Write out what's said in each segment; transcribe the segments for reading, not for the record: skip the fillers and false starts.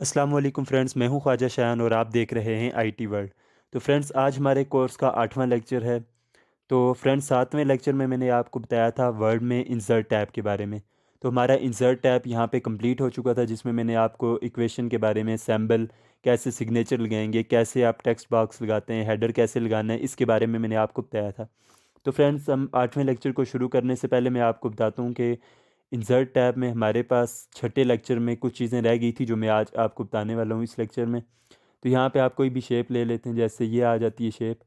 अस्सलाम वालेकुम फ्रेंड्स, मैं हूं ख्वाजा शायान और आप देख रहे हैं आईटी वर्ल्ड। तो फ्रेंड्स, आज हमारे कोर्स का 8वां लेक्चर है। तो फ्रेंड्स, 7वें लेक्चर में मैंने आपको बताया था वर्ड में इंसर्ट टैब के बारे में। तो हमारा इंसर्ट टैब यहाँ पे कंप्लीट हो चुका था, जिसमें मैंने आपको इक्वेशन के बारे में, सैम्बल कैसे सिग्नेचर लगाएंगे, कैसे आप टेक्स्ट बॉक्स लगाते हैं, हेडर कैसे लगाना है, इसके बारे में मैंने आपको बताया था। तो फ्रेंड्स, हम 8वें लेक्चर को शुरू करने से पहले मैं आपको बताता हूँ कि इंसर्ट टैब में हमारे पास छठे लेक्चर में कुछ चीज़ें रह गई थी जो मैं आज आपको बताने वाला हूँ इस लेक्चर में। तो यहाँ पे आप कोई भी शेप ले लेते हैं, जैसे ये आ जाती है शेप।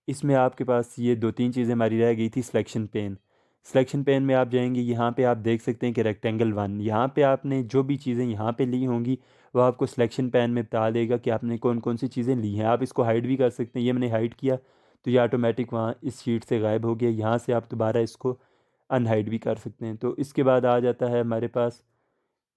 इसमें आपके पास ये दो तीन चीज़ें हमारी रह गई थी। सिलेक्शन पेन में आप जाएंगे, यहाँ पे आप देख सकते हैं कि रेक्टेंगल वन, यहाँ पे आपने जो भी चीज़ें यहाँ पे ली होंगी वो आपको सिलेक्शन पेन में बता देगा कि आपने कौन कौन सी चीज़ें ली हैं। आप इसको हाइड भी कर सकते हैं। ये मैंने हाइड किया तो ये ऑटोमेटिक वहाँ इस शीट से गायब हो गया। यहाँ से आप दोबारा इसको अनहाइड भी कर सकते हैं। तो इसके बाद आ जाता है हमारे पास,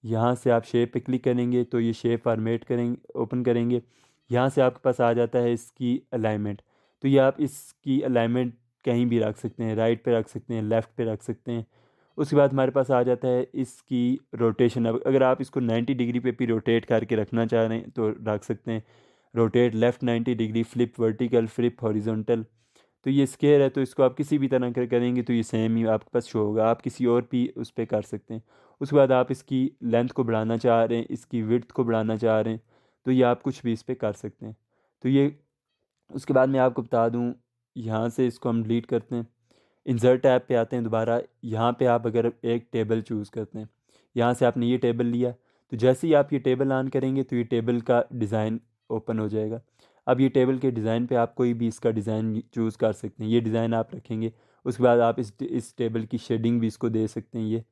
यहाँ से आप शेप पे क्लिक करेंगे तो ये शेप फॉर्मेट करेंगे, ओपन करेंगे। यहाँ से आपके पास आ जाता है इसकी अलाइनमेंट। तो ये आप इसकी अलाइनमेंट कहीं भी रख सकते हैं, राइट पे रख सकते हैं, लेफ़्ट पे रख सकते हैं। उसके बाद हमारे पास आ जाता है इसकी रोटेशन। अब अगर आप इसको 90 डिग्री पे भी रोटेट करके रखना चाह रहे हैं तो रख सकते हैं। Rotate left 90 degree, flip vertical, flip horizontal. तो ये स्केयर है तो इसको आप किसी भी तरह कर करेंगे तो ये सेम ही आपके पास शो होगा। आप किसी और भी उस पर कर सकते हैं। उसके बाद आप इसकी लेंथ को बढ़ाना चाह रहे हैं, इसकी विड्थ को बढ़ाना चाह रहे हैं, तो ये आप कुछ भी इस पर कर सकते हैं। तो ये, उसके बाद मैं आपको बता दूं, यहाँ से इसको हम डिलीट करते हैं। इंसर्ट टैब पे आते हैं दोबारा। यहाँ पे आप अगर एक टेबल चूज़ करते हैं, यहाँ से आपने ये टेबल लिया, तो जैसे ही आप ये टेबल ऑन करेंगे तो ये टेबल का डिज़ाइन ओपन हो जाएगा। अब ये टेबल के डिज़ाइन पे आप कोई भी इसका डिज़ाइन चूज़ कर सकते हैं। ये डिज़ाइन आप रखेंगे। उसके बाद आप इस टेबल की शेडिंग भी इसको दे सकते हैं ये।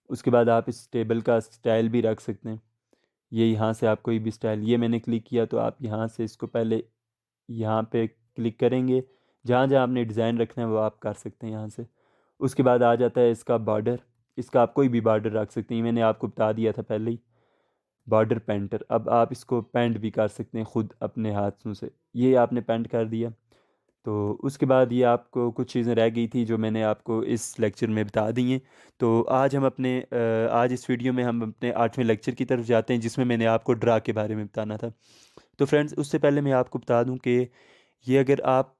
उसके बाद आप इस टेबल का स्टाइल भी रख सकते हैं। ये यहाँ से आप कोई भी स्टाइल, ये मैंने क्लिक किया तो आप यहाँ से इसको पहले यहाँ पे क्लिक करेंगे। जहाँ जहाँ आपने डिज़ाइन रखना है वो आप कर सकते हैं यहाँ से। उसके बाद आ जाता है इसका बॉर्डर। इसका आप कोई भी बॉर्डर रख सकते हैं, मैंने आपको बता दिया था पहले ही। बॉर्डर पेंटर, अब आप इसको पेंट भी कर सकते हैं खुद अपने हाथों से। ये आपने पेंट कर दिया। तो उसके बाद ये आपको कुछ चीज़ें रह गई थी जो मैंने आपको इस लेक्चर में बता दी हैं। तो आज इस वीडियो में हम अपने 8वें लेक्चर की तरफ जाते हैं, जिसमें मैंने आपको ड्रा के बारे में बताना था। तो फ्रेंड्स, उससे पहले मैं आपको बता दूं कि ये अगर आप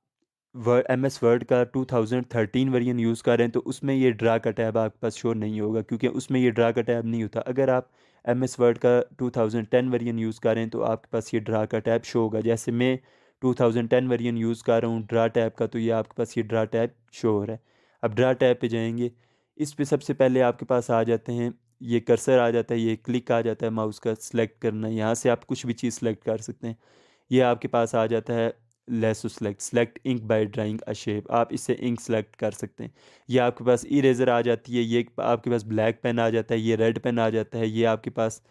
MS वर्ड का 2013 वर्जन यूज़ कर रहे हैं तो उसमें ये ड्रा का टैब आपके पास शो नहीं होगा, क्योंकि उसमें ये ड्रा का टैब नहीं होता। अगर आप MS वर्ड का 2010 वर्जन यूज़ कर रहे हैं तो आपके पास ये ड्रा का टैब शो होगा। जैसे मैं 2010 वर्जन यूज़ कर रहा हूँ ड्रा टैब का, तो ये आपके पास ये ड्रा टैब शो हो रहा है। अब ड्रा टैब पे जाएंगे। इस पे सबसे पहले आपके पास आ जाते हैं, ये कर्सर आ जाता है, ये क्लिक आ जाता है माउस का, सिलेक्ट करना है। यहाँ से आप कुछ भी चीज़ सेलेक्ट कर सकते हैं। ये आपके पास आ जाता है lasso select ink by drawing a shape, आप इससे इंक सेलेक्ट कर सकते हैं। ये आपके पास इरेज़र आ जाती है। ये आपके पास ब्लैक पेन आ जाता है, ये रेड पेन आ जाता है। ये आपके पास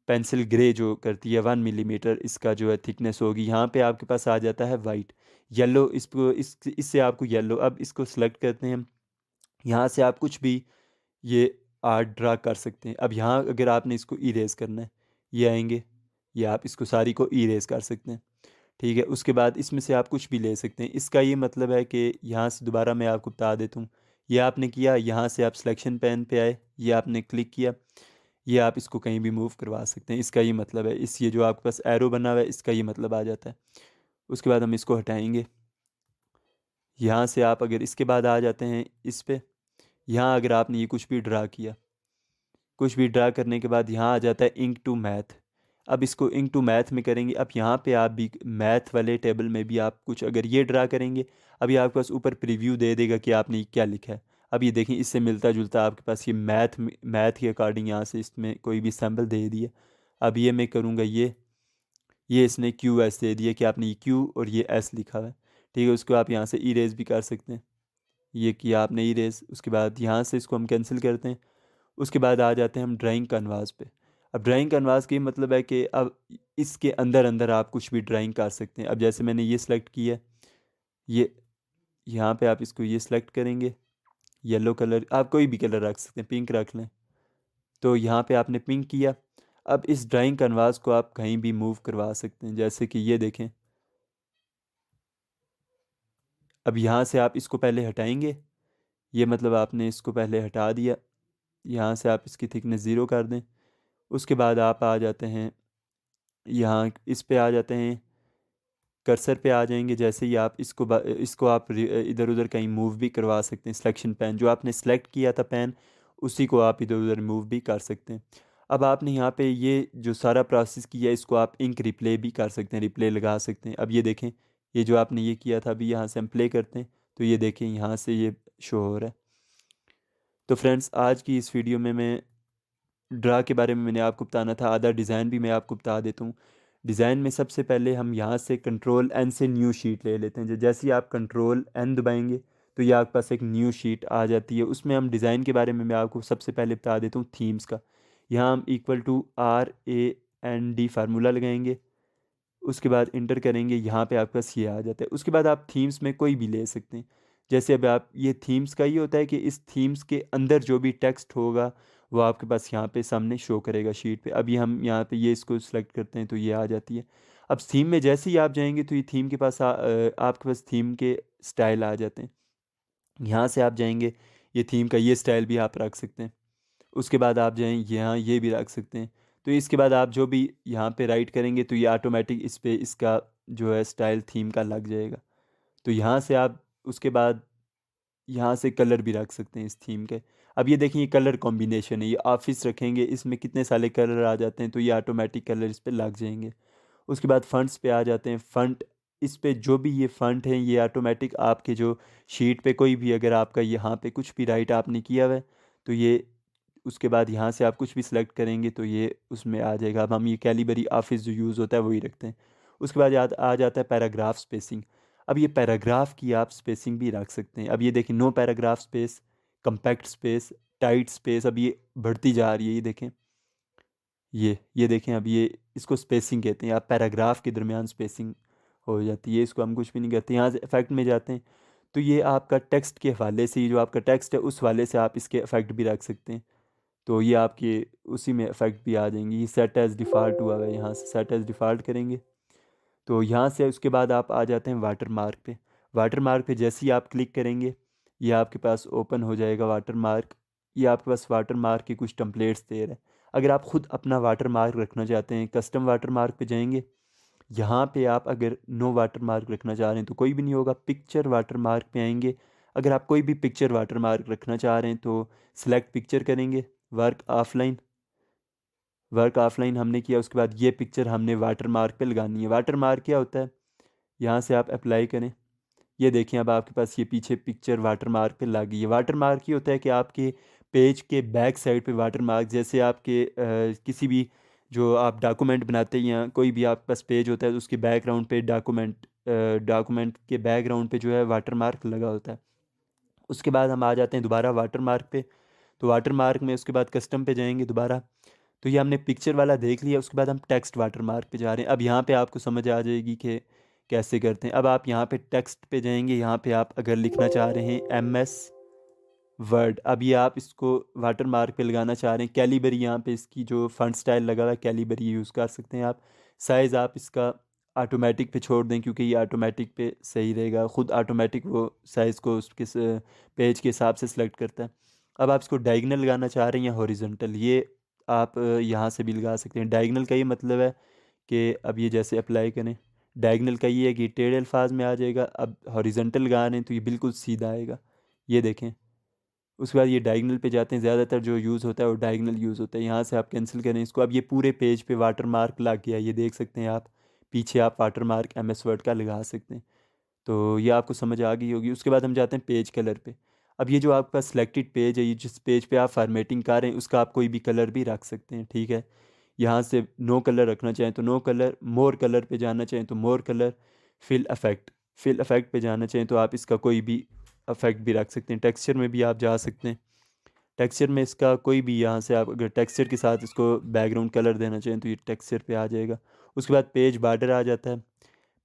पेंसिल ग्रे जो करती है 1 मिलीमीटर, इसका जो है थिकनेस होगी। यहाँ पे आपके पास आ जाता है वाइट, येलो, इससे आपको येलो। अब इसको सेलेक्ट करते हैं हम। यहाँ से आप कुछ भी ये आर्ट ड्रा कर सकते हैं। अब यहाँ अगर आपने इसको इरेज करना है, ये आएंगे, ये आप इसको सारी को इरेज कर सकते हैं। ठीक है। उसके बाद इसमें से आप कुछ भी ले सकते हैं। इसका ये मतलब है कि यहाँ से दोबारा मैं आपको बता देता हूँ। ये आपने किया, यहाँ से आप सिलेक्शन पेन पे आए, ये आपने क्लिक किया, ये आप इसको कहीं भी मूव करवा सकते हैं। इसका ये मतलब है, इस ये जो आपके पास एरो बना हुआ है इसका ये मतलब आ जाता है। उसके बाद हम इसको हटाएंगे। यहाँ से आप अगर इसके बाद आ जाते हैं इस पे, यहाँ अगर आपने ये कुछ भी ड्रा किया, कुछ भी ड्रा करने के बाद यहाँ आ जाता है इंक टू मैथ। अब इसको इंक टू मैथ में करेंगे। अब यहाँ पे आप भी मैथ वाले टेबल में भी आप कुछ अगर ये ड्रा करेंगे, अभी आपके पास ऊपर प्रीव्यू दे देगा कि आपने क्या लिखा है। अब ये देखें, इससे मिलता जुलता आपके पास ये मैथ के अकॉर्डिंग यहाँ से इसमें कोई भी सैम्पल दे दिया। अब ये मैं करूँगा, ये इसने क्यू एस दे दिया कि आपने ये क्यू और ये एस लिखा हुआ है। ठीक है। उसको आप यहाँ से इरेज भी कर सकते हैं। ये किया आपने इरेज। उसके बाद यहाँ से इसको हम कैंसिल करते हैं। उसके बाद आ जाते हैं हम ड्राइंग कैनवास पे। अब ड्राइंग कैनवास का ये मतलब है कि अब इसके अंदर अंदर आप कुछ भी ड्राइंग कर सकते हैं। अब जैसे मैंने ये सिलेक्ट किया, ये यहाँ पे आप इसको ये सिलेक्ट करेंगे। येलो कलर, आप कोई भी कलर रख सकते हैं, पिंक रख लें। तो यहाँ पे आपने पिंक किया। अब इस ड्राइंग कैनवास को आप कहीं भी मूव करवा सकते हैं, जैसे कि ये देखें। अब यहाँ से आप इसको पहले हटाएंगे, ये मतलब आपने इसको पहले हटा दिया। यहाँ से आप इसकी थिकनेस ज़ीरो कर दें। उसके बाद आप आ जाते हैं यहाँ इस पे आ जाते हैं, कर्सर पे आ जाएंगे। जैसे ही आप इसको आप इधर उधर कहीं मूव भी करवा सकते हैं। सिलेक्शन पेन जो आपने सेलेक्ट किया था पेन, उसी को आप इधर उधर मूव भी कर सकते हैं। अब आपने यहाँ पे ये जो सारा प्रोसेस किया है, इसको आप इंक रिप्ले भी कर सकते हैं, रिप्ले लगा सकते हैं। अब ये देखें, ये जो आपने ये किया था, अभी यहाँ से हम प्ले करते हैं तो ये देखें यहाँ से ये शो हो रहा है। तो फ्रेंड्स, आज की इस वीडियो में मैं ड्रा के बारे में मैंने आपको बताना था, आधा डिज़ाइन भी मैं आपको बता देता हूँ। डिज़ाइन में सबसे पहले हम यहाँ से कंट्रोल एन से न्यू शीट ले लेते हैं। जैसे ही आप कंट्रोल एन दबाएंगे तो ये आपके पास एक न्यू शीट आ जाती है। उसमें हम डिज़ाइन के बारे में मैं आपको सबसे पहले बता देता हूँ थीम्स का। यहाँ हम इक्वल टू RAND फार्मूला लगाएंगे, उसके बाद इंटर करेंगे, यहाँ पे आपके पास ये आ जाता है। उसके बाद आप थीम्स में कोई भी ले सकते हैं। जैसे अब आप ये थीम्स का ये होता है कि इस थीम्स के अंदर जो भी टेक्स्ट होगा वो आपके पास यहाँ पे सामने शो करेगा शीट पे। अभी हम यहाँ पे ये इसको सिलेक्ट करते हैं तो ये आ जाती है। अब थीम में जैसे ही आप जाएंगे तो ये थीम के पास आपके पास थीम के स्टाइल आ जाते हैं। यहाँ से आप जाएंगे, ये थीम का ये स्टाइल भी आप रख सकते हैं। उसके बाद आप जाएँ यहाँ, ये भी रख सकते हैं। तो इसके बाद आप जो भी यहाँ पे राइट करेंगे तो ये ऑटोमेटिक इस पे इसका जो है स्टाइल थीम का लग जाएगा। तो यहाँ से आप उसके बाद यहाँ से कलर भी रख सकते हैं इस थीम के। अब ये देखिए, ये कलर कॉम्बिनेशन है, ये ऑफिस रखेंगे, इसमें कितने सारे कलर आ जाते हैं तो ये ऑटोमेटिक कलर इस पे लग जाएंगे। उसके बाद फ़ंट्स पे आ जाते हैं। फ़ंट, इस पे जो भी ये फ़ंट हैं ये ऑटोमेटिक आपके जो शीट पे कोई भी अगर आपका यहाँ पे कुछ भी राइट आपने किया हुआ है तो ये उसके बाद यहाँ से आप कुछ भी सिलेक्ट करेंगे तो ये उसमें आ जाएगा। अब हम ये कैलिबरी ऑफिस जो यूज़ होता है वही रखते हैं। उसके बाद याद आ जाता है पैराग्राफ स्पेसिंग। अब ये पैराग्राफ की आप स्पेसिंग भी रख सकते हैं। अब ये देखिए, no paragraph space, compact space, tight space, अब ये बढ़ती जा रही है, ये देखें, ये देखें। अब ये इसको स्पेसिंग कहते हैं। आप पैराग्राफ के दरमियान स्पेसिंग हो जाती है, इसको हम कुछ भी नहीं कहते। यहाँ से इफेक्ट में जाते हैं तो ये आपका टेक्स्ट के हवाले से, ये जो आपका टेक्स्ट है उस हवाले से आप इसके इफेक्ट भी रख सकते हैं। तो ये आपके उसी में इफेक्ट भी आ जाएंगे। ये सेट एज़ डिफ़ॉल्ट हुआ है, यहाँ से सेट एज़ डिफ़ॉल्ट करेंगे तो यहाँ से उसके बाद आप आ जाते हैं वाटर मार्क पे। वाटर मार्क पे जैसे ही आप क्लिक करेंगे ये आपके पास ओपन हो जाएगा वाटर मार्क। ये आपके पास वाटर मार्क के कुछ टम्पलेट्स दे रहे हैं। अगर आप ख़ुद अपना वाटर मार्क रखना चाहते हैं, कस्टम वाटर मार्क पे जाएंगे। यहाँ पे आप अगर नो वाटर मार्क रखना चाह रहे हैं तो कोई भी नहीं होगा। पिक्चर वाटर मार्क पे आएंगे। अगर आप कोई भी पिक्चर वाटर मार्क रखना चाह रहे हैं तो सिलेक्ट पिक्चर करेंगे, वर्क ऑफलाइन हमने किया। उसके बाद ये पिक्चर हमने वाटर मार्क पे लगानी है। वाटर मार्क क्या होता है, यहाँ से आप अप्लाई करें। ये देखें, अब आपके पास ये पीछे पिक्चर वाटर मार्क पे लग गई है। वाटर मार्क ये होता है कि आपके पेज के बैक साइड पे वाटर मार्क, जैसे आपके किसी भी जो आप डॉक्यूमेंट बनाते हैं या कोई भी आपके पास पेज होता है तो उसके बैकग्राउंड पे डॉक्यूमेंट के बैकग्राउंड पे जो है वाटर मार्क लगा होता है। उसके बाद हम आ जाते हैं दोबारा वाटर मार्क पे। तो वाटर मार्क में उसके बाद कस्टम पे जाएंगे दोबारा। तो ये हमने पिक्चर वाला देख लिया। उसके बाद हम टेक्स्ट वाटर मार्क पे जा रहे हैं। अब यहाँ पे आपको समझ आ जाएगी कि कैसे करते हैं। अब आप यहाँ पे टेक्स्ट पे जाएंगे, यहाँ पे आप अगर लिखना चाह रहे हैं MS वर्ड, अब ये आप इसको वाटर मार्क पे लगाना चाह रहे हैं। कैलिबरी, यहाँ पे इसकी जो फंट स्टाइल लगा हुआ है कैलिबरी यूज़ कर सकते हैं आप। साइज़ आप इसका ऑटोमेटिक पे छोड़ दें क्योंकि ये ऑटोमेटिक पे सही रहेगा। ख़ुद ऑटोमेटिक वो साइज़ को उसके पेज के हिसाब से सिलेक्ट करता है। अब आप इसको डायगनल लगाना चाह रहे हैं या हॉरिजॉन्टल, ये आप यहाँ से भी लगा सकते हैं। डायगनल का ये मतलब है कि अब ये जैसे अप्लाई करें, डायगनल का ये है कि टेढ़े अल्फाज में आ जाएगा। अब हॉरिजॉन्टल लगा रहे हैं तो ये बिल्कुल सीधा आएगा, ये देखें। उसके बाद ये डायगनल पे जाते हैं। ज़्यादातर जो यूज़ होता है वो डायगनल यूज़ होता है। यहाँ से आप कैंसिल करें इसको। अब ये पूरे पेज पे वाटर मार्क लग गया, ये देख सकते हैं आप। पीछे आप वाटर मार्क MS वर्ड का लगा सकते हैं। तो ये आपको समझ आ गई होगी। उसके बाद हम जाते हैं पेज कलर पे। अब ये जो आपके पास सिलेक्टेड पेज है, ये जिस पेज पे आप फॉर्मेटिंग कर रहे हैं उसका आप कोई भी कलर भी रख सकते हैं, ठीक है। यहाँ से नो कलर रखना चाहें तो नो कलर, मोर कलर पे जाना चाहें तो मोर कलर, फिल अफेक्ट पे जाना चाहें तो आप इसका कोई भी अफेक्ट भी रख सकते हैं। टेक्सचर में भी आप जा सकते हैं। टेक्सचर में इसका कोई भी, यहाँ से आप अगर टेक्सचर के साथ इसको बैकग्राउंड कलर देना चाहें तो ये टेक्सचर पे आ जाएगा। उसके बाद पेज बॉर्डर आ जाता है।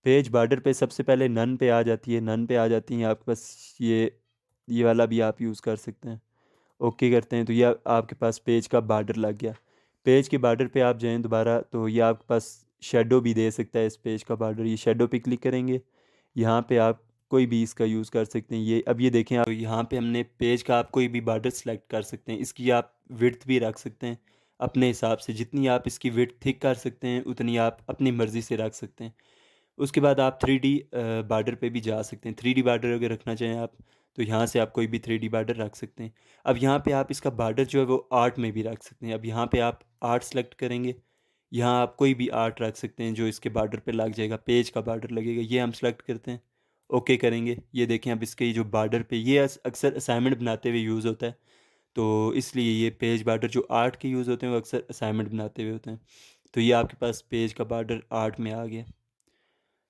पेज बॉर्डर पे सबसे पहले नन पे आ जाती है, नन पे आ जाती हैं आपके पास। ये वाला भी आप यूज़ कर सकते हैं। ओके करते हैं तो ये आपके पास पेज का बॉर्डर लग गया। पेज के बॉर्डर पे आप जाएं दोबारा तो ये आपके पास शेडो भी दे सकता है इस पेज का बॉर्डर। ये शेडो पे क्लिक करेंगे, यहाँ पे आप कोई भी इसका यूज़ कर सकते हैं। ये अब ये देखें आप, यहाँ पे हमने पेज का आप कोई भी बॉर्डर सेलेक्ट कर सकते हैं। इसकी आप विड्थ भी रख सकते हैं। अपने हिसाब से जितनी आप इसकी विड्थ थिक कर सकते हैं उतनी आप अपनी मर्ज़ी से रख सकते हैं। उसके बाद आप 3D बॉर्डर पे भी जा सकते हैं। 3D बॉर्डर अगर रखना चाहें आप, तो यहाँ से आप कोई भी 3D बॉर्डर रख सकते हैं। अब यहाँ पे आप इसका बॉर्डर जो है वो आर्ट में भी रख सकते हैं। अब यहाँ पे आप आर्ट सेलेक्ट करेंगे, यहाँ आप कोई भी आर्ट रख सकते हैं जो इसके बॉर्डर पे लग जाएगा, पेज का बॉर्डर लगेगा, ये हम सेलेक्ट करते हैं, ओके करेंगे। ये देखें अब इसके जो बॉर्डर पे ये अक्सर असाइनमेंट बनाते हुए यूज़ होता है, तो इसलिए ये पेज बॉर्डर जो आर्ट के यूज़ होते हैं वो अक्सर असाइनमेंट बनाते हुए होते हैं। तो ये आपके पास पेज का बॉर्डर आर्ट में आ गया।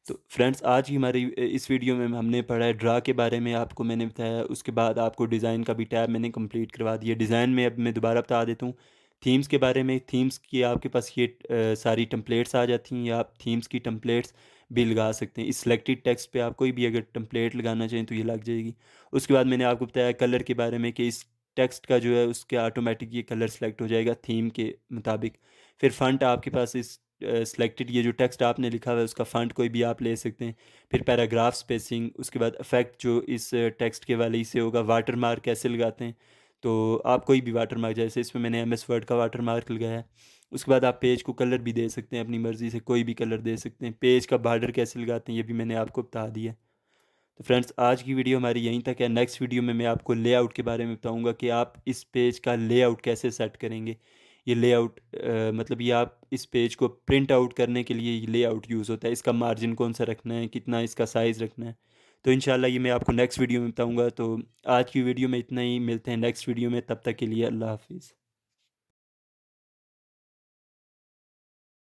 तो फ्रेंड्स आज की हमारी इस वीडियो में हमने पढ़ा है ड्रा के बारे में, आपको मैंने बताया। उसके बाद आपको डिज़ाइन का भी टैब मैंने कंप्लीट करवा दिया। डिज़ाइन में अब मैं दोबारा बता देता हूँ थीम्स के बारे में। थीम्स की आपके पास ये सारी टेम्पलेट्स आ जाती हैं, या आप थीम्स की टेम्पलेट्स भी लगा सकते हैं। इस सिलेक्टेड टेक्स्ट पे आप कोई भी अगर टेम्पलेट लगाना चाहें तो ये लग जाएगी। उसके बाद मैंने आपको बताया कलर के बारे में कि इस टेक्स्ट का जो है उसके ऑटोमेटिक ये कलर सेलेक्ट हो जाएगा थीम के मुताबिक। फिर फ़ंट आपके पास इस सिलेक्टेड ये जो टेक्स्ट आपने लिखा हुआ है उसका फ़ॉन्ट कोई भी आप ले सकते हैं। फिर पैराग्राफ स्पेसिंग, उसके बाद इफ़ेक्ट जो इस टेक्स्ट के वाले से होगा। वाटर मार्क कैसे लगाते हैं, तो आप कोई भी वाटर मार्क, जैसे इसमें मैंने एमएस वर्ड का वाटर मार्क लगाया है। उसके बाद आप पेज को कलर भी दे सकते हैं, अपनी मर्ज़ी से कोई भी कलर दे सकते हैं। पेज का बॉर्डर कैसे लगाते हैं ये भी मैंने आपको बता दिया। तो फ्रेंड्स आज की वीडियो हमारी यहीं तक है। नेक्स्ट वीडियो में मैं आपको लेआउट के बारे में बताऊंगा कि आप इस पेज का लेआउट कैसे सेट करेंगे। ये लेआउट मतलब ये आप इस पेज को प्रिंट आउट करने के लिए ये लेआउट यूज़ होता है। इसका मार्जिन कौन सा रखना है, कितना इसका साइज़ रखना है, तो इंशाल्लाह ये मैं आपको नेक्स्ट वीडियो में बताऊंगा। तो आज की वीडियो में इतना ही, मिलते हैं नेक्स्ट वीडियो में, तब तक के लिए अल्लाह हाफिज़।